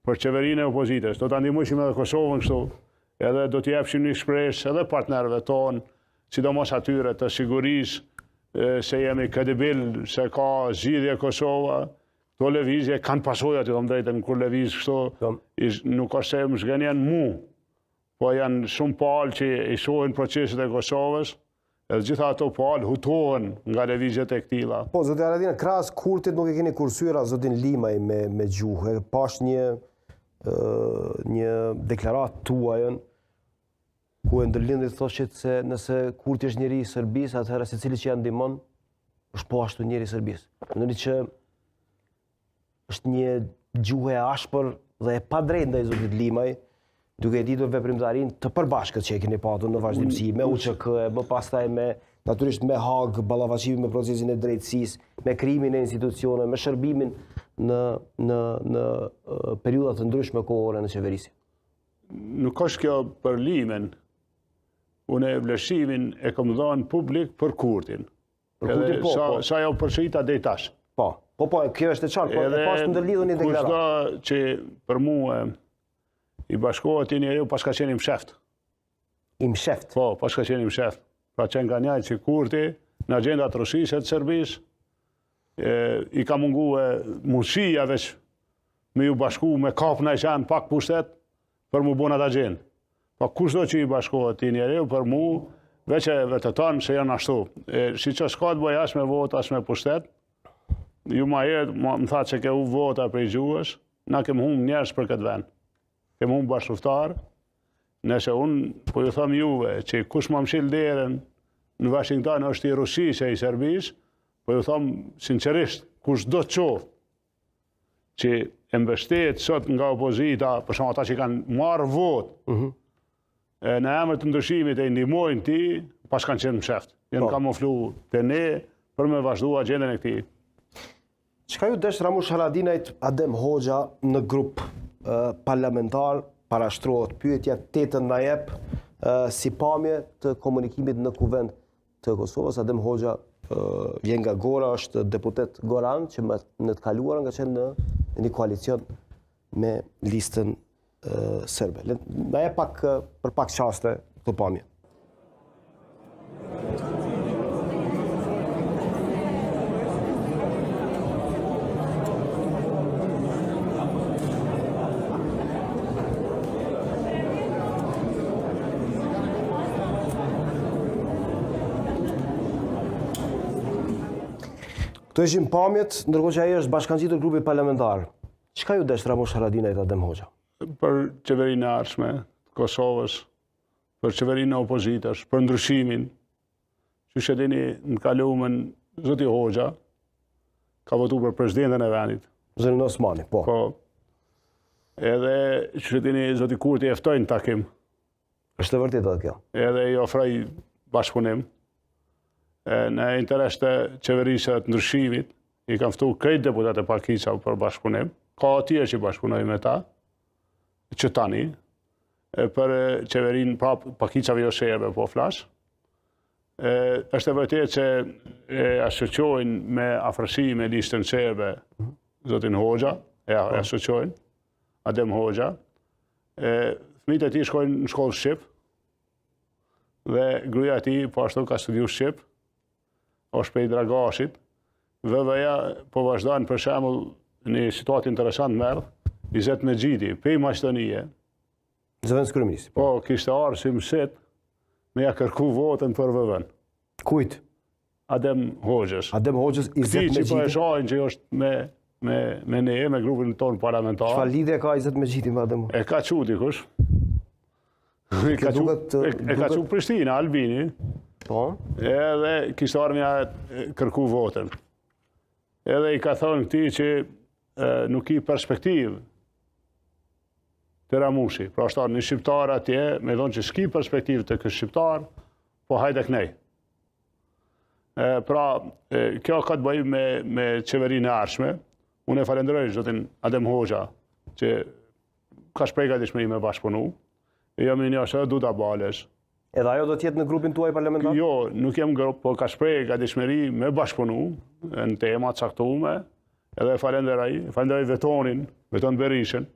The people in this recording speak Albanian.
për qeverinë e opozitës. Do të ndihmojmë edhe Kosovën kështu, edhe do t'i japshim një shpresë edhe partnerëve tonë, sidomos atyre të sigurisë se jemi kredibil, se ka zgjidhje Kosova. Këto lëvizje kanë pasojë aty, thëmë drejtën, kur lëviz kështu, nuk është se më zgënjen mu, po janë shumë palë që i shohin proceset e Kosovës, edhe gjitha ato palë hutohen nga lëvizjet e këtilla. Po, zotin Haradinaj, krahas Kurtit nuk e keni kursyra zotin Limaj me gjuhë. Pash një deklarat tuajën, ku e ndërlindrit thoshit se nëse Kurti është njeri i Serbisë, atëherë se cili që janë ndihmon, është po ashtu njeri i Serbisë. Mendoni që është një gjuhë e ashpër dhe e padrejtë ndaj zotit Limaj, duke ditur veprimtarinë të përbashkët që e keni patur në vazhdimsi, me UÇK, më pastaj natyrisht me Hag, ballafaqimi me procesin e drejtësisë, me krijimin e institucioneve, me shërbimin në periudha të ndryshme kohore në qeverisje. Nuk është kjo për Limen. Unë vlerësimin e kam dhënë publik për Kurtin. Për Kurtin po. Sa jo përshita deri tash. Po, kjo është e qartë, po e pas të ndërlidhur një deklaratë. Kushdo që për mua i bashkohet i njeriu pas ka qenë i msheft. I msheft? Po, pas ka qenë i msheft. Pra qenë ka njajtë që Kurti në agenda të Rusisë të Serbisë, i ka mungue mundësia veç me ju bashku me kap në qanë pak pushtet për mu bon atë agendë. Pa kushdo që i bashkohet i njeriu për mu, veç e vetëton se janë ashtu. Si që s'ka të bëj as me vota, as me pushtet, ju ma herë më tha që ke u vota për i gjuhës, na kem humbë njerëz për këtë vend. Kem humbë bashkëftar, nëse unë po ju thëmë juve që kush më mshil derën në Washington është i Rusisë e i Serbisë, po ju thëmë sinqerisht, kush do të qoftë që e mbështet sot nga opozita, për shumë ata që kanë marrë votë, në emër të ndryshimit e ndihmojnë ti, pas kanë qenë msheft. Jenë kamuflu të ne për me vazhdu agendën e këtij. Çka ju desh Ramush Haradinajt Adem Hoxha në grup parlamentar, parashtrohet pyetja 8 na jep si pamje të komunikimit në kuvend të Kosovës. Adem Hoxha vjen nga Gora, është deputet goran që në të kaluar nga qenë në një koalicion me listën serbe. Na jep për pak qaste të pamje. Këto ishin pamjet, ndërkohë që ai është bashkangjitur grupi parlamentar. Çka ju desh Ramush Haradinajt Adem Hoxha? Për qeverinë e ardhshme të Kosovës, për qeverinë e opozitës, për ndryshimin, që shedini në kaluamën zoti Hoxha ka votu për presidentën e vendit. Zotin Osmani, po. Po. Edhe që shedini zoti Kurti e ftojnë takim. Është e vërtetë kjo. Edhe i ofroi bashkëpunim. Në interes të qeverisë të ndryshimit, i kam ftu krejt deputate Pakica për bashkëpunim. Ka atje që bashkëpunoj me ta, që tani, për qeverinë Pakicave jo serbe po flas. Është e vërtetë që e asociojnë me afërsi me listën serbe zotin Hoxha, e asociojnë, Adem Hoxha. Fëmijët e tij shkojnë në shkollë shqip, dhe gruaja e tij po ashtu ka studiu shqip. Është prej Dragashit, VV-ja po vazhdojnë për shembull një situatë interesant merr, Izet Mexhiti, prej Maqedonie. Zëvendës kryeministri. Po, kishte ardhur si mësit me ja kërku votën për VV-n. Kujt? Adem Hoxhës. Adem Hoxhës, Izet Mexhiti. Ti që po e shohin që është me ne, me grupin tonë parlamentar. Çfarë lidhje ka Izet Mexhiti me Adem? E ka çu dikush. E ka çu Prishtina, Albini. Po. Edhe kishte ardhur ja kërku votën. Edhe i ka thonë këtij që nuk i perspektivë të Ramushi. Pra është një shqiptar atje, me thonë që s'ki perspektivë të kështë shqiptar, po hajde kënej. Pra, kjo ka të bëjë me qeverinë e ardhshme. Unë e falenderoj zotin Adem Hoxha, që ka shprehur gatishmëri me bashkëpunu. Jam i njëshë edhe Duda Balesh. Edhe ajo do t'jetë në grupin tuaj parlamentar? Jo, nuk jem grup, po ka shprehur gatishmëri me bashkëpunu në tema të caktuara. edhe falenderoj Vetonin, Veton Berishën,